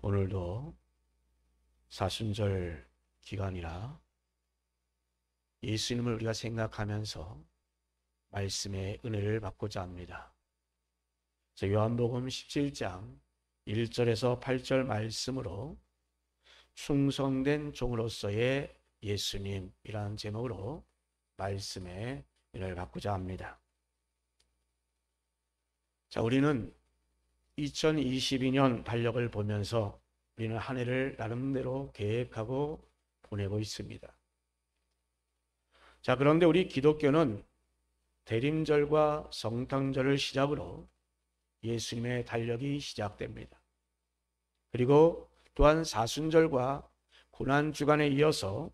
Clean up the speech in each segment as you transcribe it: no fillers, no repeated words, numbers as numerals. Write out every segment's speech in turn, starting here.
오늘도 사순절 기간이라 예수님을 우리가 생각하면서 말씀의 은혜를 받고자 합니다. 요한복음 17장 1절에서 8절 말씀으로 충성된 종으로서의 예수님이라는 제목으로 말씀의 은혜를 받고자 합니다. 우리는 2022년 달력을 보면서 우리는 한 해를 나름대로 계획하고 보내고 있습니다. 그런데 우리 기독교는 대림절과 성탄절을 시작으로 예수님의 달력이 시작됩니다. 그리고 또한 사순절과 고난주간에 이어서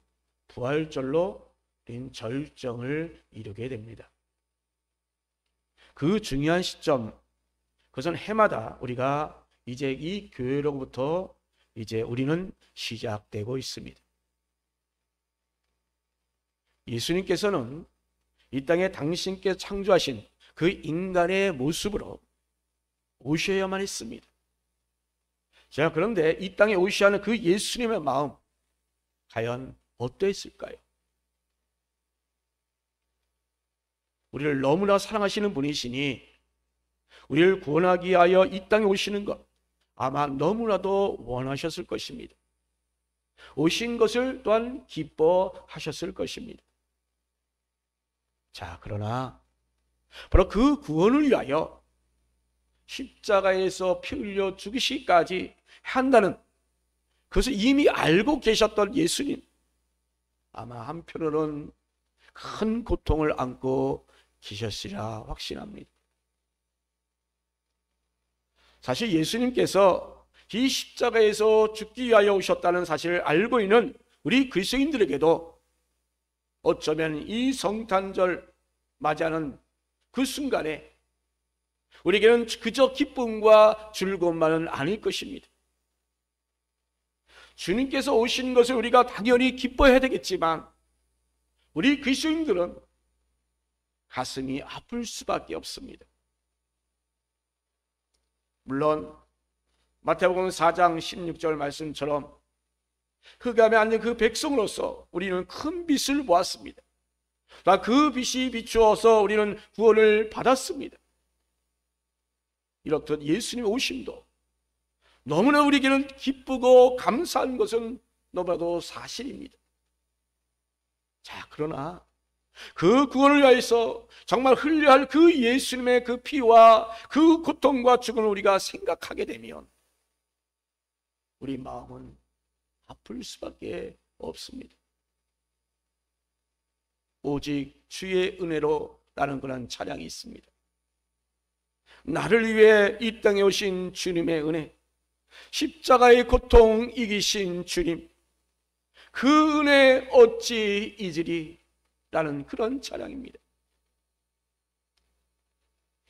부활절로 우린 절정을 이루게 됩니다. 그 중요한 시점, 그것은 해마다 우리가 이제 이 교회로부터 이제 우리는 시작되고 있습니다. 예수님께서는 이 땅에 당신께 창조하신 그 인간의 모습으로 오셔야만 했습니다. 그런데 이 땅에 오셔야 하는 그 예수님의 마음, 과연 어떠했을까요? 우리를 너무나 사랑하시는 분이시니 우리를 구원하기 위하여 이 땅에 오시는 것 아마 너무나도 원하셨을 것입니다. 오신 것을 또한 기뻐하셨을 것입니다. 그러나 바로 그 구원을 위하여 십자가에서 피 흘려 죽으시기까지 한다는 그것을 이미 알고 계셨던 예수님, 아마 한편으로는 큰 고통을 안고 계셨으리라 확신합니다. 사실 예수님께서 이 십자가에서 죽기 위하여 오셨다는 사실을 알고 있는 우리 그리스도인들에게도 어쩌면 이 성탄절 맞이하는 그 순간에 우리에게는 그저 기쁨과 즐거움만은 아닐 것입니다. 주님께서 오신 것을 우리가 당연히 기뻐해야 되겠지만 우리 그리스도인들은 가슴이 아플 수밖에 없습니다. 물론 마태복음 4장 16절 말씀처럼 흑암에 앉은 그 백성으로서 우리는 큰 빛을 보았습니다. 그 빛이 비추어서 우리는 구원을 받았습니다. 이렇듯 예수님의 오심도 너무나 우리에게는 기쁘고 감사한 것은 너무나도 사실입니다. 그러나 그 구원을 위해서 정말 흘려야 할 그 예수님의 그 피와 그 고통과 죽음을 우리가 생각하게 되면 우리 마음은 아플 수밖에 없습니다. 오직 주의 은혜로 라는 그런 찬양이 있습니다. 나를 위해 이 땅에 오신 주님의 은혜, 십자가의 고통 이기신 주님, 그 은혜 어찌 잊으리 라는 그런 찬양입니다.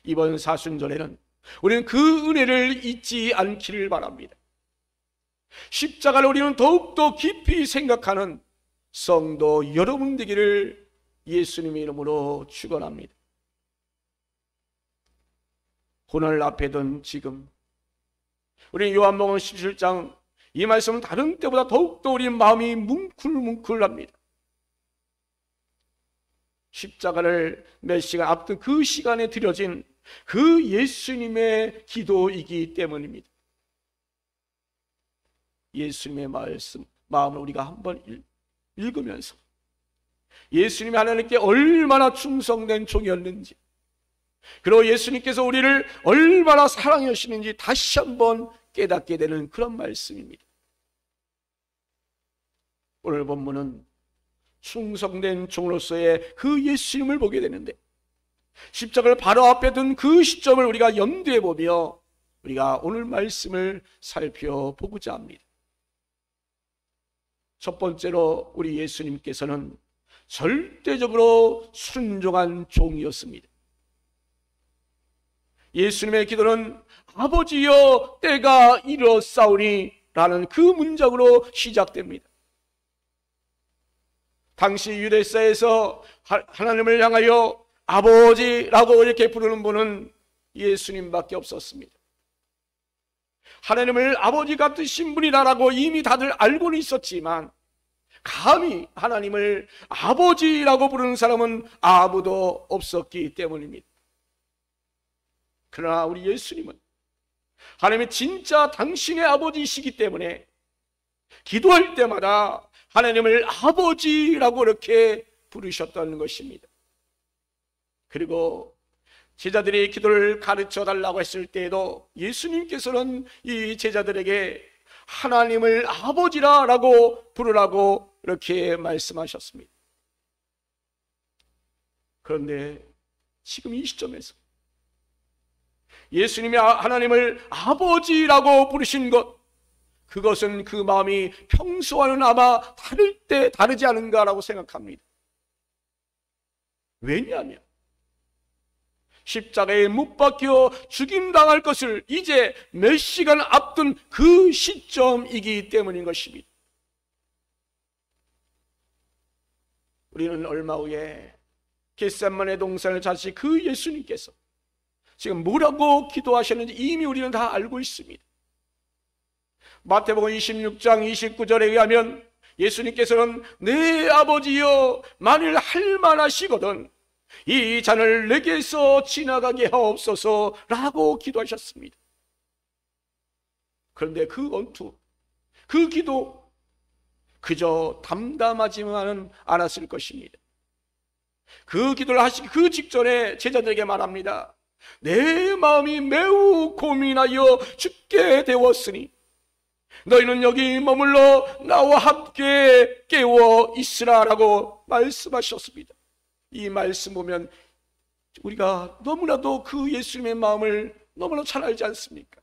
이번 사순절에는 우리는 그 은혜를 잊지 않기를 바랍니다. 십자가를 우리는 더욱더 깊이 생각하는 성도 여러분 되기를 예수님의 이름으로 축원합니다. 고난을 앞에 둔 지금 우리 요한복음 17장 이 말씀은 다른 때보다 더욱더 우리 마음이 뭉클뭉클합니다. 십자가를 몇 시간 앞둔 그 시간에 드려진 그 예수님의 기도이기 때문입니다. 예수님의 말씀, 마음을 우리가 한번 읽으면서 예수님이 하나님께 얼마나 충성된 종이었는지, 그리고 예수님께서 우리를 얼마나 사랑하시는지 다시 한번 깨닫게 되는 그런 말씀입니다. 오늘 본문은 충성된 종으로서의 그 예수님을 보게 되는데 십자가를 바로 앞에 둔 그 시점을 우리가 염두에 보며 우리가 오늘 말씀을 살펴보고자 합니다. 첫 번째로 우리 예수님께서는 절대적으로 순종한 종이었습니다. 예수님의 기도는 아버지여 때가 이르렀사오니 라는 그 문장으로 시작됩니다. 당시 유대사에서 하나님을 향하여 아버지라고 이렇게 부르는 분은 예수님밖에 없었습니다. 하나님을 아버지 같으신 분이라고 이미 다들 알고는 있었지만 감히 하나님을 아버지라고 부르는 사람은 아무도 없었기 때문입니다. 그러나 우리 예수님은 하나님의 진짜 당신의 아버지이시기 때문에 기도할 때마다 하나님을 아버지라고 이렇게 부르셨다는 것입니다. 그리고 제자들이 기도를 가르쳐 달라고 했을 때에도 예수님께서는 이 제자들에게 하나님을 아버지라고 부르라고 이렇게 말씀하셨습니다. 그런데 지금 이 시점에서 예수님이 하나님을 아버지라고 부르신 것, 그것은 그 마음이 평소와는 아마 다르지 않은가라고 생각합니다. 왜냐하면 십자가에 못 박혀 죽임당할 것을 이제 몇 시간 앞둔 그 시점이기 때문인 것입니다. 우리는 얼마 후에 겟세마네 동산을 찾으신 그 예수님께서 지금 뭐라고 기도하셨는지 이미 우리는 다 알고 있습니다. 마태복음 26장 29절에 의하면 예수님께서는 내 아버지여 만일 할만하시거든 이 잔을 내게서 지나가게 하옵소서 라고 기도하셨습니다. 그런데 그 언투, 그 기도 그저 담담하지만은 않았을 것입니다. 그 기도를 하시기 그 직전에 제자들에게 말합니다. 내 마음이 매우 고민하여 죽게 되었으니 너희는 여기 머물러 나와 함께 깨어 있으라 라고 말씀하셨습니다. 이 말씀 보면 우리가 너무나도 그 예수님의 마음을 너무나 잘 알지 않습니까?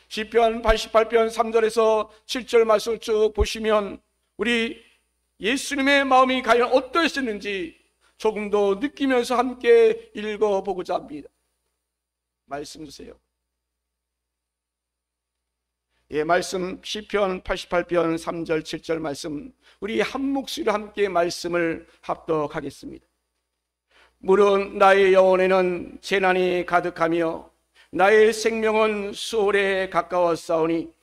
시편 88편 3절에서 7절 말씀을 쭉 보시면 우리 예수님의 마음이 과연 어떠했는지 조금 더 느끼면서 함께 읽어보고자 합니다. 말씀 주세요. 예, 말씀 시편 88편 3절 7절 말씀 우리 한 목소리로 함께 말씀을 합독하겠습니다. 물론 나의 영혼에는 재난이 가득하며 나의 생명은 수월에 가까웠사오니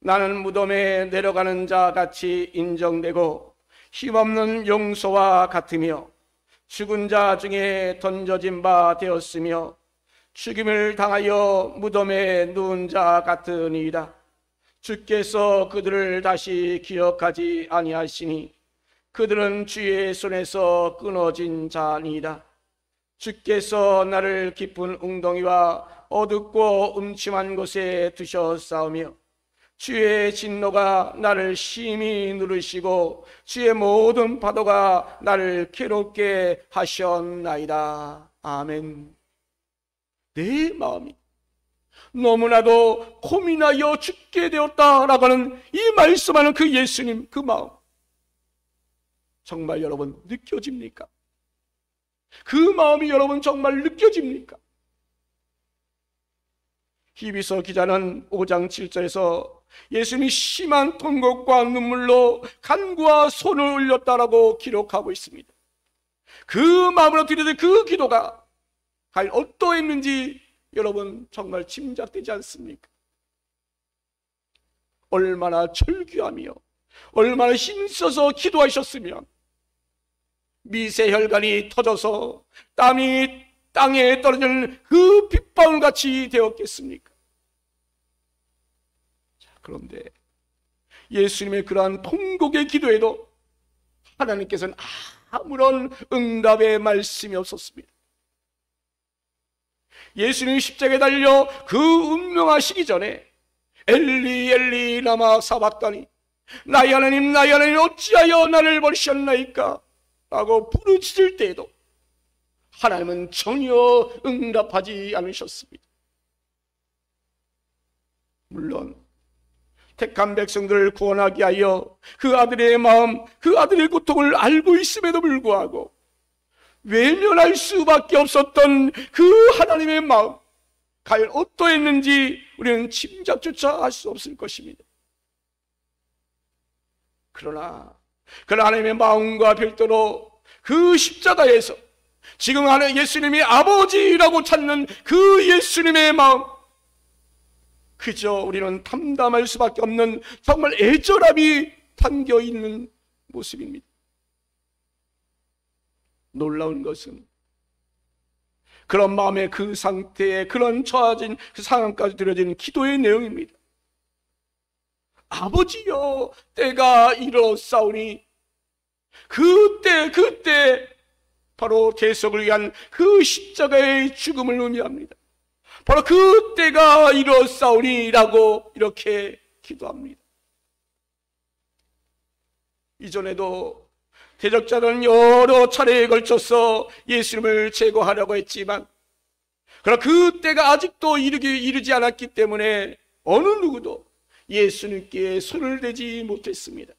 나는 무덤에 내려가는 자 같이 인정되고 힘없는 용소와 같으며 죽은 자 중에 던져진 바 되었으며 죽임을 당하여 무덤에 누운 자 같으니이다. 주께서 그들을 다시 기억하지 아니하시니 그들은 주의 손에서 끊어진 자니이다. 주께서 나를 깊은 웅덩이와 어둡고 음침한 곳에 두셨사오며 주의 진노가 나를 심히 누르시고 주의 모든 파도가 나를 괴롭게 하셨나이다. 아멘. 내 마음이 너무나도 고민하여 죽게 되었다라고 하는 이 말씀하는 그 예수님 그 마음 정말 여러분 느껴집니까? 그 마음이 여러분 정말 느껴집니까? 히브리서 기자는 5장 7절에서 예수님이 심한 통곡과 눈물로 간구와 손을 올렸다라고 기록하고 있습니다. 그 마음으로 드리는 그 기도가 과연 어떠했는지 여러분 정말 짐작되지 않습니까? 얼마나 절규하며 얼마나 힘써서 기도하셨으면 미세혈관이 터져서 땀이 땅에 떨어지는 그 빗방울같이 되었겠습니까? 자, 그런데 예수님의 그러한 통곡의 기도에도 하나님께서는 아무런 응답의 말씀이 없었습니다. 예수님이 십자가에 달려 그 운명하시기 전에 엘리 엘리 라마 사박다니 나의 하나님 나의 하나님 어찌하여 나를 버리셨나이까 라고 부르짖을 때에도 하나님은 전혀 응답하지 않으셨습니다. 물론 택한 백성들을 구원하기 위하여 그 아들의 마음, 그 아들의 고통을 알고 있음에도 불구하고 외면할 수밖에 없었던 그 하나님의 마음 과연 어떠했는지 우리는 짐작조차 할 수 없을 것입니다. 그러나 그 하나님의 마음과 별도로 그 십자가에서 지금 하는 예수님이 아버지라고 찾는 그 예수님의 마음 그저 우리는 담담할 수밖에 없는 정말 애절함이 담겨 있는 모습입니다. 놀라운 것은 그런 마음의 그 상태에 그런 처해진 그 상황까지 드려진 기도의 내용입니다. 아버지여, 때가 이르렀사오니, 그때 바로 대속을 위한 그 십자가의 죽음을 의미합니다. 바로 그때가 이르렀사오니라고 이렇게 기도합니다. 이전에도 대적자는 여러 차례에 걸쳐서 예수님을 제거하려고 했지만, 그러나 그때가 아직도 이르지 않았기 때문에 어느 누구도 예수님께 손을 대지 못했습니다.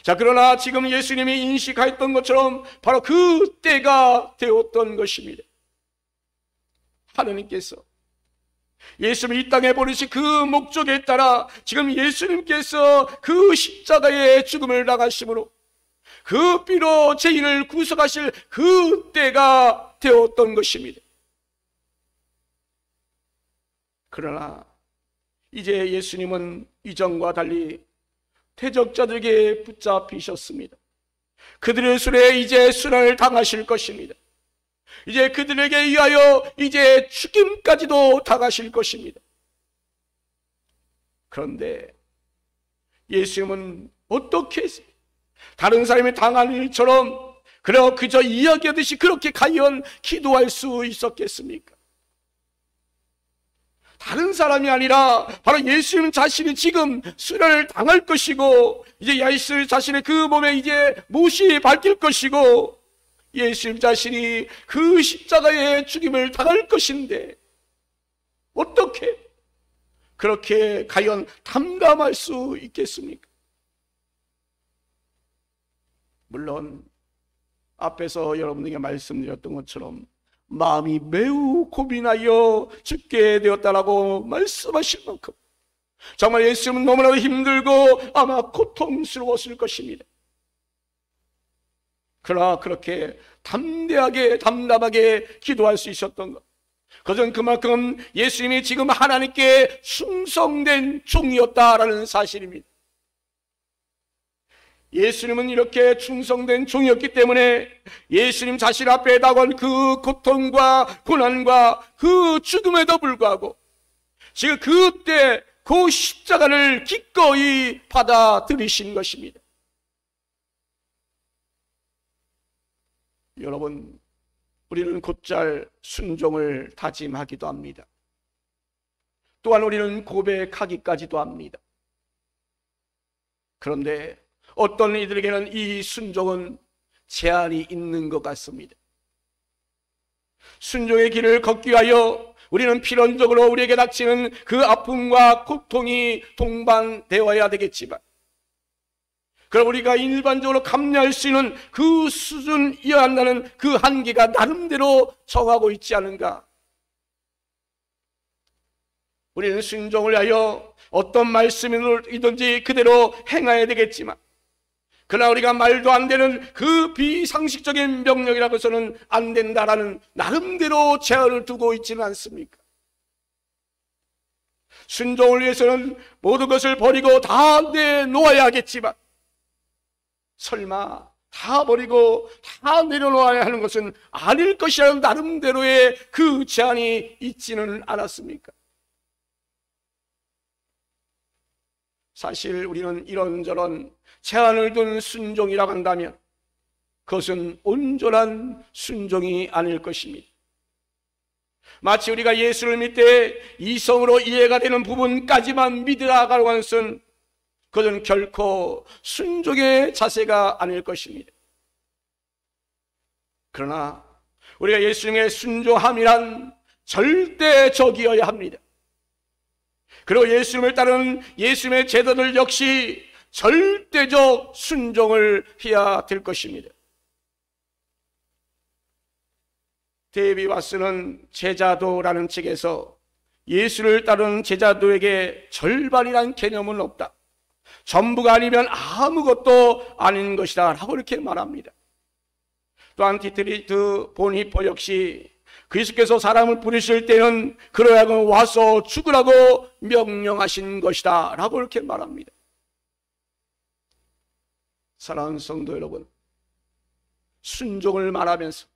자, 그러나 지금 예수님이 인식하였던 것처럼 바로 그때가 되었던 것입니다. 하느님께서 예수님을 이 땅에 보내신 그 목적에 따라 지금 예수님께서 그 십자가의 죽음을 당하심으로 그 피로 죄인을 구속하실 그 때가 되었던 것입니다. 그러나 이제 예수님은 이전과 달리 대적자들에게 붙잡히셨습니다. 그들의 손에 이제 순환을 당하실 것입니다. 이제 그들에게 의하여 이제 죽임까지도 당하실 것입니다. 그런데 예수님은 어떻게 다른 사람이 당한 일처럼 그저 이야기하듯이 그렇게 과연 기도할 수 있었겠습니까? 다른 사람이 아니라 바로 예수님 자신이 지금 수련을 당할 것이고, 이제 예수 자신의 그 몸에 이제 못이 박힐 것이고, 예수님 자신이 그 십자가의 죽임을 당할 것인데 어떻게 그렇게 과연 담담할 수 있겠습니까? 물론 앞에서 여러분에게 말씀드렸던 것처럼 마음이 매우 고민하여 죽게 되었다라고 말씀하실 만큼 정말 예수님은 너무나도 힘들고 아마 고통스러웠을 것입니다. 그러나 그렇게 담담하게 기도할 수 있었던 것, 그것은 그만큼 예수님이 지금 하나님께 충성된 종이었다라는 사실입니다. 예수님은 이렇게 충성된 종이었기 때문에 예수님 자신 앞에 다가온 그 고통과 고난과 그 죽음에도 불구하고 지금 그때 그 십자가를 기꺼이 받아들이신 것입니다. 여러분, 우리는 곧잘 순종을 다짐하기도 합니다. 또한 우리는 고백하기까지도 합니다. 그런데 어떤 이들에게는 이 순종은 제한이 있는 것 같습니다. 순종의 길을 걷기 위하여 우리는 필연적으로 우리에게 닥치는 그 아픔과 고통이 동반되어야 되겠지만, 그럼 우리가 일반적으로 감내할 수 있는 그 수준이어야 한다는 그 한계가 나름대로 정하고 있지 않은가? 우리는 순종을 위하여 어떤 말씀이든지 그대로 행해야 되겠지만, 그러나 우리가 말도 안 되는 그 비상식적인 명령이라고 해서는 안 된다라는 나름대로 제한을 두고 있지는 않습니까? 순종을 위해서는 모든 것을 버리고 다 내놓아야 하겠지만, 설마 다 버리고 다 내려놓아야 하는 것은 아닐 것이라는 나름대로의 그 제한이 있지는 않았습니까? 사실 우리는 이런저런 제한을 둔 순종이라고 한다면 그것은 온전한 순종이 아닐 것입니다. 마치 우리가 예수를 믿되 이성으로 이해가 되는 부분까지만 믿으라고 하는 것은 그것은 결코 순종의 자세가 아닐 것입니다. 그러나 우리가 예수님의 순종함이란 절대적이어야 합니다. 그리고 예수님을 따르는 예수님의 제자들 역시 절대적 순종을 해야 될 것입니다. 데이비 왓슨은 제자도라는 책에서 예수를 따르는 제자도에게 절반이란 개념은 없다, 전부가 아니면 아무것도 아닌 것이다 라고 이렇게 말합니다. 또한 디트리트 본히퍼 역시 그리스도께서 사람을 부르실 때는 그로 하여금 와서 죽으라고 명령하신 것이다 라고 이렇게 말합니다. 사랑하는 성도 여러분, 순종을 말하면서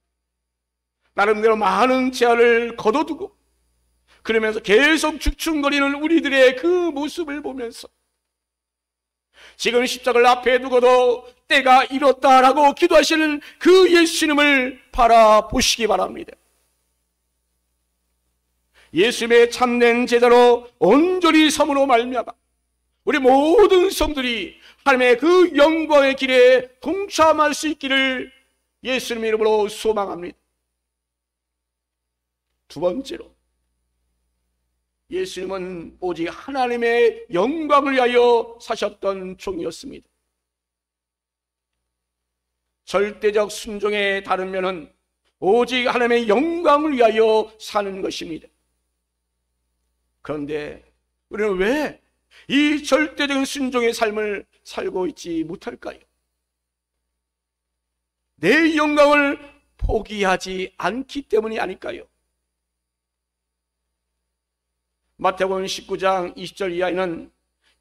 나름대로 많은 제한을 거둬두고 그러면서 계속 죽충거리는 우리들의 그 모습을 보면서 지금 십자가를 앞에 두고도 때가 이뤘다라고 기도하시는 그 예수님을 바라보시기 바랍니다. 예수님의 참된 제자로 온전히 섬으로 말미암아 우리 모든 성들이 하나님의 그 영광의 길에 동참할 수 있기를 예수님의 이름으로 소망합니다. 두 번째로, 예수님은 오직 하나님의 영광을 위하여 사셨던 종이었습니다. 절대적 순종의 다른 면은 오직 하나님의 영광을 위하여 사는 것입니다. 그런데 우리는 왜 이 절대적인 순종의 삶을 살고 있지 못할까요? 내 영광을 포기하지 않기 때문이 아닐까요? 마태복음 19장 20절 이하에는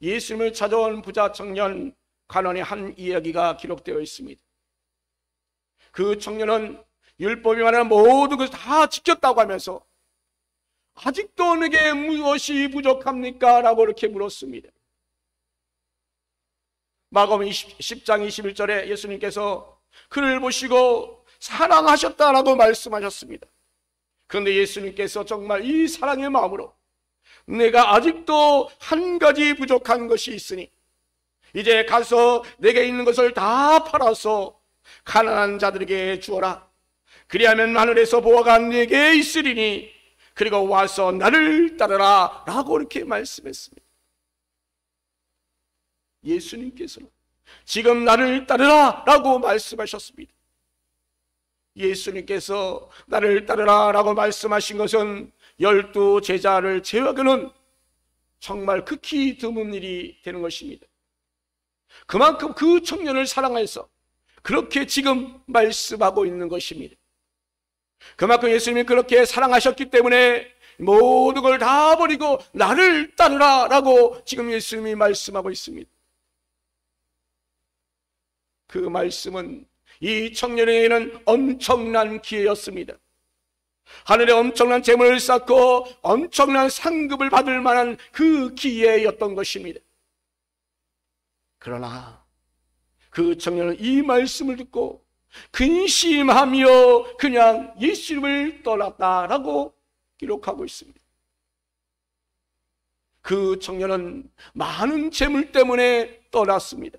예수님을 찾아온 부자 청년 가난의 한 이야기가 기록되어 있습니다. 그 청년은 율법이 말하는 모든 것을 다 지켰다고 하면서 아직도 내게 무엇이 부족합니까? 라고 이렇게 물었습니다. 마가복음 10장 21절에 예수님께서 그를 보시고 사랑하셨다라고 말씀하셨습니다. 그런데 예수님께서 정말 이 사랑의 마음으로 내가 아직도 한 가지 부족한 것이 있으니 이제 가서 내게 있는 것을 다 팔아서 가난한 자들에게 주어라. 그리하면 하늘에서 보화가 내게 있으리니 그리고 와서 나를 따르라 라고 이렇게 말씀했습니다. 예수님께서는 지금 나를 따르라 라고 말씀하셨습니다. 예수님께서 나를 따르라 라고 말씀하신 것은 12 제자를 제외하고는 정말 극히 드문 일이 되는 것입니다. 그만큼 그 청년을 사랑해서 그렇게 지금 말씀하고 있는 것입니다. 그만큼 예수님이 그렇게 사랑하셨기 때문에 모든 걸 다 버리고 나를 따르라 라고 지금 예수님이 말씀하고 있습니다. 그 말씀은 이 청년에게는 엄청난 기회였습니다. 하늘에 엄청난 재물을 쌓고 엄청난 상급을 받을 만한 그 기회였던 것입니다. 그러나 그 청년은 이 말씀을 듣고 근심하며 그냥 예수님을 떠났다라고 기록하고 있습니다. 그 청년은 많은 재물 때문에 떠났습니다.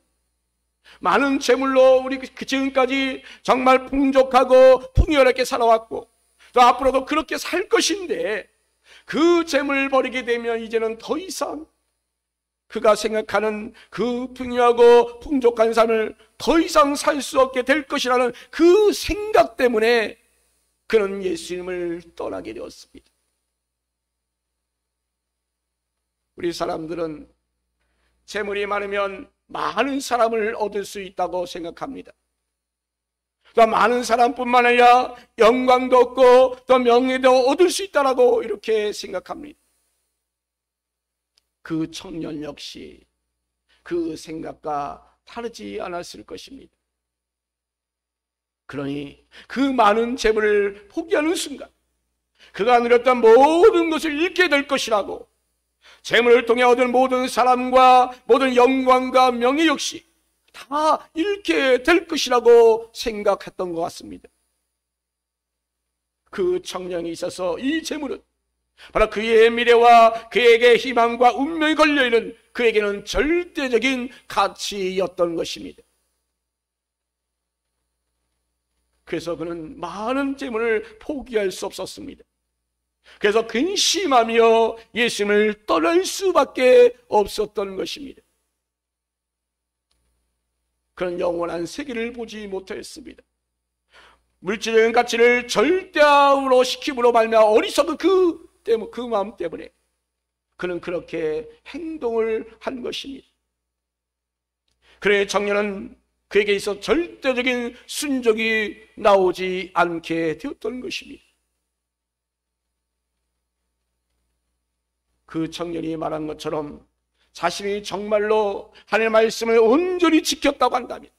많은 재물로 우리 지금까지 정말 풍족하고 풍요롭게 살아왔고 또 앞으로도 그렇게 살 것인데 그 재물을 버리게 되면 이제는 더 이상 그가 생각하는 그 풍요하고 풍족한 삶을 더 이상 살 수 없게 될 것이라는 그 생각 때문에 그는 예수님을 떠나게 되었습니다. 우리 사람들은 재물이 많으면 많은 사람을 얻을 수 있다고 생각합니다. 또 많은 사람뿐만 아니라 영광도 얻고 또 명예도 얻을 수 있다고 이렇게 생각합니다. 그 청년 역시 그 생각과 다르지 않았을 것입니다. 그러니 그 많은 재물을 포기하는 순간 그가 누렸던 모든 것을 잃게 될 것이라고, 재물을 통해 얻은 모든 사람과 모든 영광과 명예 역시 다 잃게 될 것이라고 생각했던 것 같습니다. 그 청년이 있어서 이 재물은 바로 그의 미래와 그에게 희망과 운명이 걸려있는 그에게는 절대적인 가치였던 것입니다. 그래서 그는 많은 재물을 포기할 수 없었습니다. 그래서 근심하며 예수님을 떠날 수밖에 없었던 것입니다. 그는 영원한 세계를 보지 못했습니다. 물질적인 가치를 절대화로 시킴으로 말미암아 어리석은 그 마음 때문에 그는 그렇게 행동을 한 것입니다. 그래 청년은 그에게 있어 절대적인 순종이 나오지 않게 되었던 것입니다. 그 청년이 말한 것처럼 자신이 정말로 하나님의 말씀을 온전히 지켰다고 한다면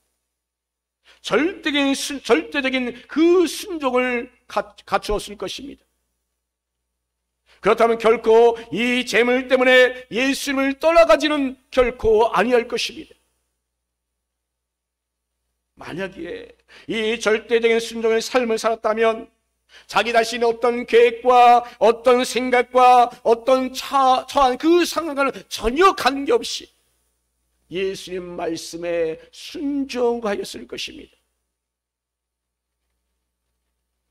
절대적인 그 순종을 갖추었을 것입니다. 그렇다면 결코 이 재물 때문에 예수님을 떠나가지는 결코 아니할 것입니다. 만약에 이 절대적인 순종의 삶을 살았다면 자기 자신의 어떤 계획과 어떤 생각과 어떤 처한 그 상황과는 전혀 관계없이 예수님 말씀에 순종하였을 것입니다.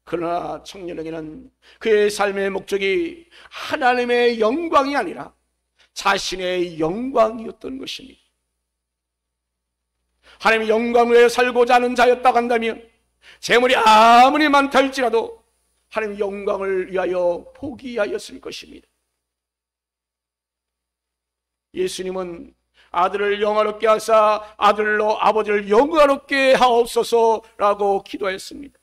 그러나 청년에게는 그의 삶의 목적이 하나님의 영광이 아니라 자신의 영광이었던 것입니다. 하나님의 영광을 위해 살고자 하는 자였다고 한다면 재물이 아무리 많다 할지라도 하나님의 영광을 위하여 포기하였을 것입니다. 예수님은 아들을 영화롭게 하사 아들로 아버지를 영화롭게 하옵소서라고 기도하였습니다.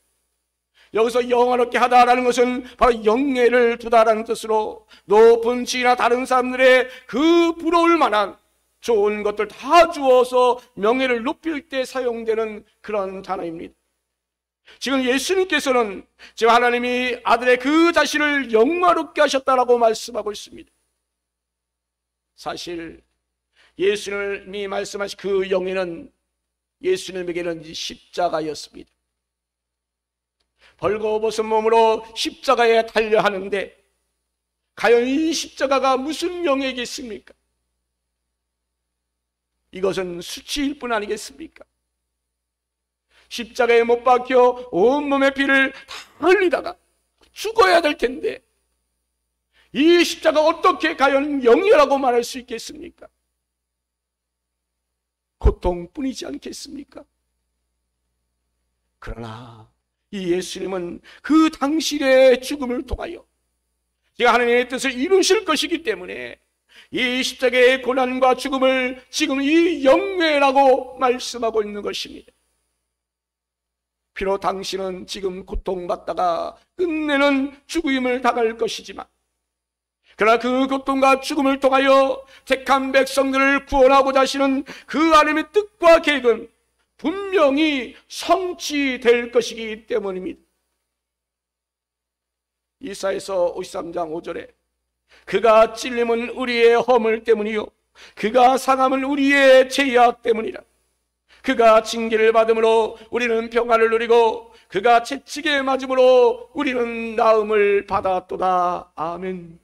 여기서 영화롭게 하다라는 것은 바로 영예를 두다라는 뜻으로 높은 지위나 다른 사람들의 그 부러울 만한 좋은 것들 다 주어서 명예를 높일 때 사용되는 그런 단어입니다. 지금 예수님께서는 지금 하나님이 아들의 그 자신을 영화롭게 하셨다라고 말씀하고 있습니다. 사실 예수님이 말씀하신 그 영예는 예수님에게는 십자가였습니다. 벌거벗은 몸으로 십자가에 달려 하는데 과연 이 십자가가 무슨 영예겠습니까? 이것은 수치일 뿐 아니겠습니까? 십자가에 못 박혀 온몸의 피를 다 흘리다가 죽어야 될 텐데 이 십자가 어떻게 과연 영예라고 말할 수 있겠습니까? 고통뿐이지 않겠습니까? 그러나 이 예수님은 그 당신의 죽음을 통하여 제가 하나님의 뜻을 이루실 것이기 때문에 이 십자가의 고난과 죽음을 지금 이 영예라고 말씀하고 있는 것입니다. 비록 당신은 지금 고통받다가 끝내는 죽음을 당할 것이지만 그러나 그 고통과 죽음을 통하여 택한 백성들을 구원하고자 하시는 그 하나님의 뜻과 계획은 분명히 성취될 것이기 때문입니다. 이사야서 53장 5절에 그가 찔림은 우리의 허물 때문이요 그가 상함은 우리의 죄악 때문이라. 그가 징계를 받음으로 우리는 평안을 누리고 그가 채찍에 맞음으로 우리는 나음을 받았도다. 아멘.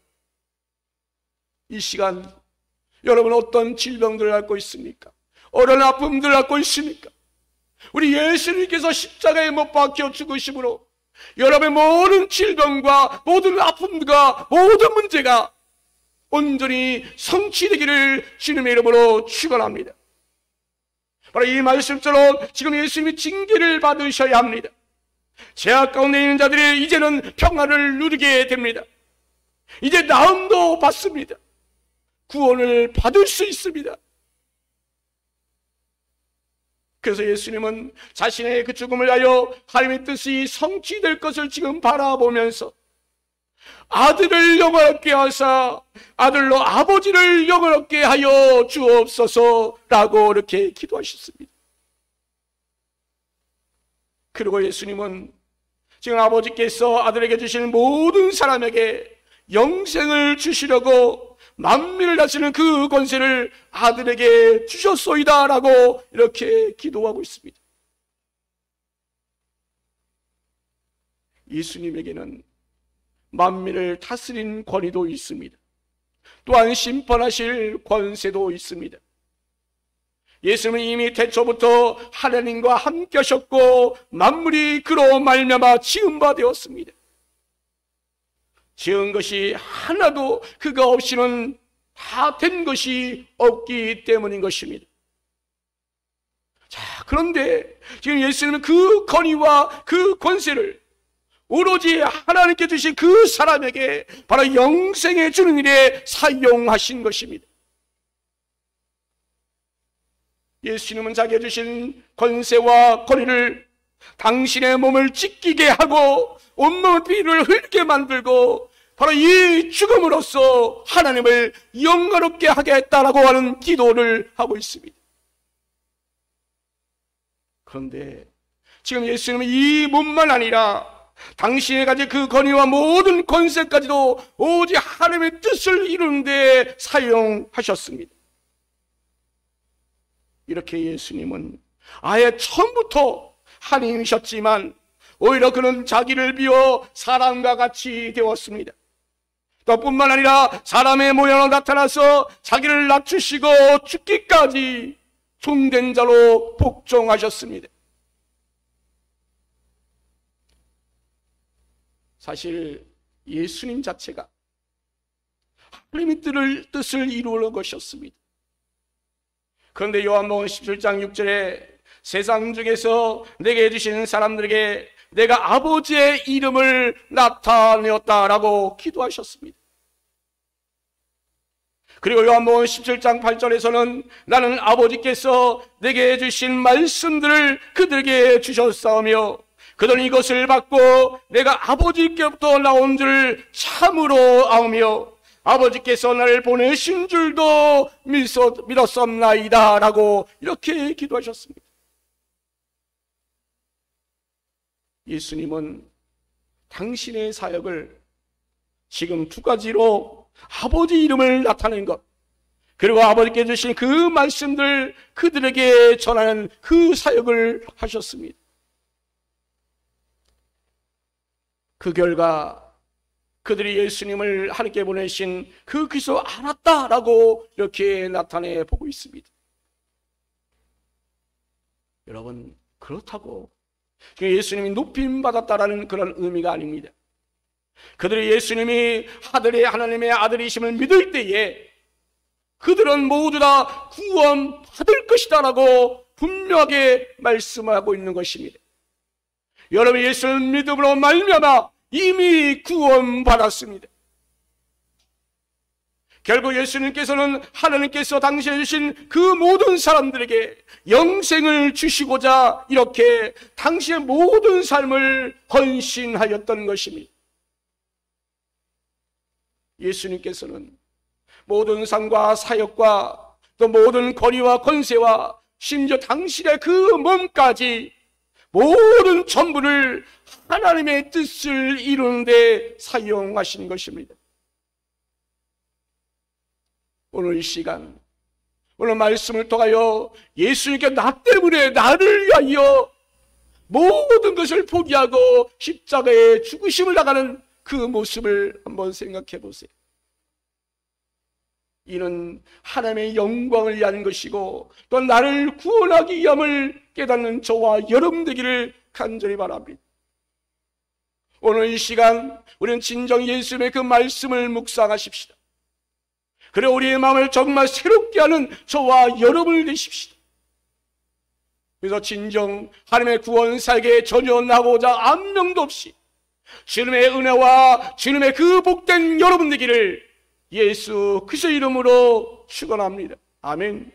이 시간 여러분 어떤 질병들을 앓고 있습니까? 어떤 아픔들을 앓고 있습니까? 우리 예수님께서 십자가에 못 박혀 죽으심으로 여러분의 모든 질병과 모든 아픔과 모든 문제가 온전히 성취되기를 주님의 이름으로 축원합니다. 바로 이 말씀처럼 지금 예수님이 징계를 받으셔야 합니다. 죄악 가운데 있는 자들이 이제는 평안을 누리게 됩니다. 이제 나음도 받습니다. 구원을 받을 수 있습니다. 그래서 예수님은 자신의 그 죽음을 위하여 하나님의 뜻이 성취될 것을 지금 바라보면서 아들을 영원롭게 하사 아들로 아버지를 영원롭게 하여 주옵소서라고 이렇게 기도하셨습니다. 그리고 예수님은 지금 아버지께서 아들에게 주시는 모든 사람에게 영생을 주시려고 만민을 다스리는 그 권세를 아들에게 주셨소이다라고 이렇게 기도하고 있습니다. 예수님에게는 만민을 다스린 권위도 있습니다. 또한 심판하실 권세도 있습니다. 예수님은 이미 태초부터 하나님과 함께 하셨고 만물이 그로 말미암아 지은 바 되었습니다. 지은 것이 하나도 그가 없이는 다 된 것이 없기 때문인 것입니다. 자, 그런데 지금 예수님은 그 권위와 그 권세를 오로지 하나님께 주신 그 사람에게 바로 영생에 주는 일에 사용하신 것입니다. 예수님은 자기가 주신 권세와 권위를 당신의 몸을 찢기게 하고 온몸의 피를 흘게 만들고 바로 이 죽음으로써 하나님을 영광롭게 하겠다라고 하는 기도를 하고 있습니다. 그런데 지금 예수님은 이 몸만 아니라 당신이 가진 그 권위와 모든 권세까지도 오직 하나님의 뜻을 이루는 데 사용하셨습니다. 이렇게 예수님은 아예 처음부터 하나님이셨지만 오히려 그는 자기를 비워 사람과 같이 되었습니다. 또 뿐만 아니라 사람의 모양으로 나타나서 자기를 낮추시고 죽기까지 종된 자로 복종하셨습니다. 사실 예수님 자체가 하나님의 뜻을 이루는 것이었습니다. 그런데 요한복음 17장 6절에 세상 중에서 내게 주시는 사람들에게 내가 아버지의 이름을 나타내었다라고 기도하셨습니다. 그리고 요한복음 17장 8절에서는 나는 아버지께서 내게 주신 말씀들을 그들에게 주셨사오며 그들은 이것을 받고 내가 아버지께부터 나온 줄 참으로 아오며 아버지께서 나를 보내신 줄도 믿었었나이다 라고 이렇게 기도하셨습니다. 예수님은 당신의 사역을 지금 두 가지로 아버지 이름을 나타낸 것, 그리고 아버지께 주신 그 말씀들 그들에게 전하는 그 사역을 하셨습니다. 그 결과 그들이 예수님을 하나님께 보내신 그 그리스도 알았다라고 이렇게 나타내 보고 있습니다. 여러분, 그렇다고 예수님이 높임받았다라는 그런 의미가 아닙니다. 그들이 예수님이 하나님의 아들이심을 믿을 때에 그들은 모두 다 구원받을 것이다 라고 분명하게 말씀하고 있는 것입니다. 여러분, 예수를 믿음으로 말미암아 이미 구원받았습니다. 결국 예수님께서는 하나님께서 당시에 주신 그 모든 사람들에게 영생을 주시고자 이렇게 당시의 모든 삶을 헌신하였던 것입니다. 예수님께서는 모든 삶과 사역과 또 모든 권위와 권세와 심지어 당신의 그 몸까지 모든 전부를 하나님의 뜻을 이루는 데 사용하신 것입니다. 오늘 이 시간, 오늘 말씀을 통하여 예수님께 나 때문에 나를 위하여 모든 것을 포기하고 십자가에 죽으심을 나가는 그 모습을 한번 생각해 보세요. 이는 하나님의 영광을 위한 것이고 또 나를 구원하기 위함을 깨닫는 저와 여러분 되기를 간절히 바랍니다. 오늘 이 시간 우리는 진정 예수님의 그 말씀을 묵상하십시다. 그리고 우리의 마음을 정말 새롭게 하는 저와 여러분을 되십시다. 그래서 진정 하나님의 구원 사역에 전혀 나고자 아무 명도 없이 주님의 은혜와 주님의 그 복된 여러분 되기를 예수 그리스도 이름으로 축원합니다. 아멘.